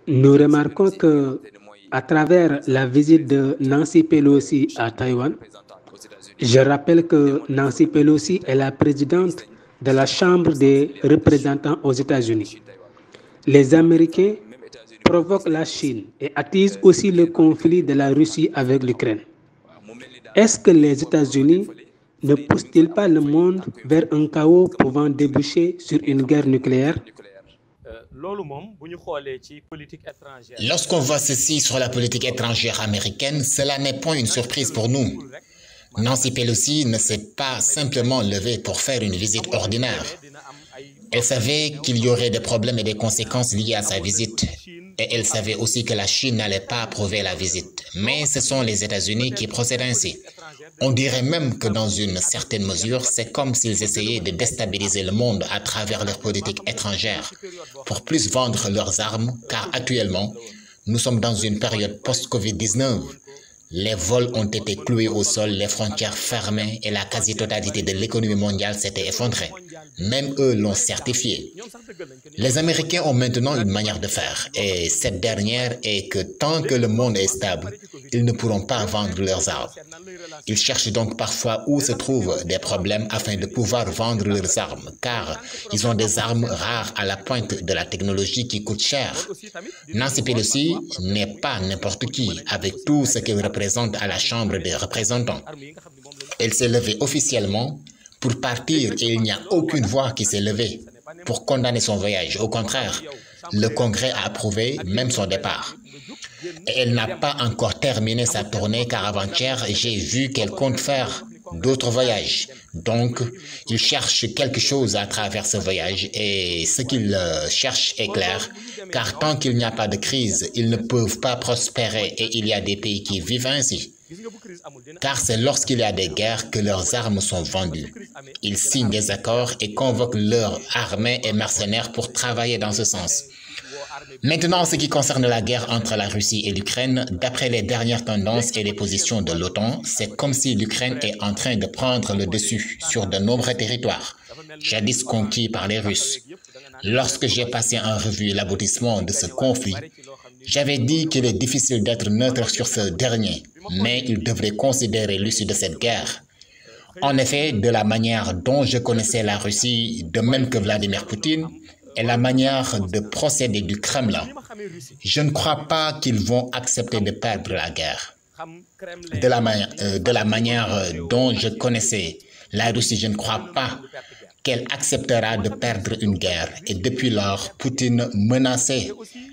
Nous remarquons que, à travers la visite de Nancy Pelosi à Taïwan, je rappelle que Nancy Pelosi est la présidente de la Chambre des représentants aux États-Unis. Les Américains provoquent la Chine et attisent aussi le conflit de la Russie avec l'Ukraine. Est-ce que les États-Unis ne poussent-ils pas le monde vers un chaos pouvant déboucher sur une guerre nucléaire? Lorsqu'on voit ceci sur la politique étrangère américaine, cela n'est point une surprise pour nous. Nancy Pelosi ne s'est pas simplement levée pour faire une visite ordinaire. Elle savait qu'il y aurait des problèmes et des conséquences liées à sa visite. Et elle savait aussi que la Chine n'allait pas approuver la visite. Mais ce sont les États-Unis qui procèdent ainsi. On dirait même que dans une certaine mesure, c'est comme s'ils essayaient de déstabiliser le monde à travers leur politique étrangère pour plus vendre leurs armes, car actuellement, nous sommes dans une période post-Covid-19. Les vols ont été cloués au sol, les frontières fermées et la quasi-totalité de l'économie mondiale s'était effondrée. Même eux l'ont certifié. Les Américains ont maintenant une manière de faire et cette dernière est que tant que le monde est stable, ils ne pourront pas vendre leurs armes. Ils cherchent donc parfois où se trouvent des problèmes afin de pouvoir vendre leurs armes, car ils ont des armes rares à la pointe de la technologie qui coûte cher. Nancy Pelosi n'est pas n'importe qui, avec tout ce qu'elle représente à la Chambre des représentants. Elle s'est levée officiellement pour partir et il n'y a aucune voix qui s'est levée pour condamner son voyage. Au contraire, le Congrès a approuvé même son départ. Et elle n'a pas encore terminé sa tournée car avant-hier, j'ai vu qu'elle compte faire d'autres voyages. Donc, il cherche quelque chose à travers ce voyage et ce qu'il cherche est clair, car tant qu'il n'y a pas de crise, ils ne peuvent pas prospérer et il y a des pays qui vivent ainsi. Car c'est lorsqu'il y a des guerres que leurs armes sont vendues. Ils signent des accords et convoquent leurs armées et mercenaires pour travailler dans ce sens. Maintenant, en ce qui concerne la guerre entre la Russie et l'Ukraine, d'après les dernières tendances et les positions de l'OTAN, c'est comme si l'Ukraine est en train de prendre le dessus sur de nombreux territoires, jadis conquis par les Russes. Lorsque j'ai passé en revue l'aboutissement de ce conflit, j'avais dit qu'il est difficile d'être neutre sur ce dernier, mais il devrait considérer l'issue de cette guerre. En effet, de la manière dont je connaissais la Russie, de même que Vladimir Poutine, et la manière de procéder du Kremlin, je ne crois pas qu'ils vont accepter de perdre la guerre. De la manière dont je connaissais la Russie, je ne crois pas qu'elle acceptera de perdre une guerre. Et depuis lors, Poutine menaçait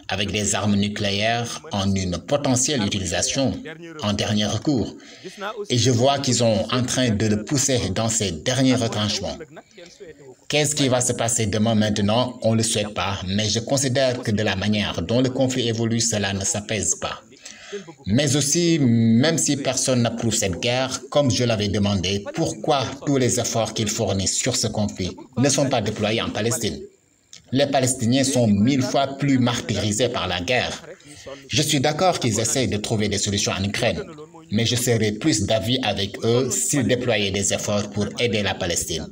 avec des armes nucléaires en une potentielle utilisation en dernier recours. Et je vois qu'ils sont en train de le pousser dans ces derniers retranchements. Qu'est-ce qui va se passer demain maintenant? On ne le souhaite pas, mais je considère que de la manière dont le conflit évolue, cela ne s'apaise pas. Mais aussi, même si personne n'approuve cette guerre, comme je l'avais demandé, pourquoi tous les efforts qu'ils fournissent sur ce conflit ne sont pas déployés en Palestine? Les Palestiniens sont 1000 fois plus martyrisés par la guerre. Je suis d'accord qu'ils essaient de trouver des solutions en Ukraine, mais je serais plus d'avis avec eux s'ils déployaient des efforts pour aider la Palestine.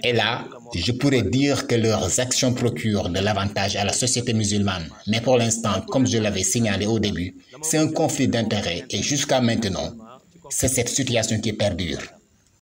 Et là, je pourrais dire que leurs actions procurent de l'avantage à la société musulmane. Mais pour l'instant, comme je l'avais signalé au début, c'est un conflit d'intérêts et jusqu'à maintenant, c'est cette situation qui perdure.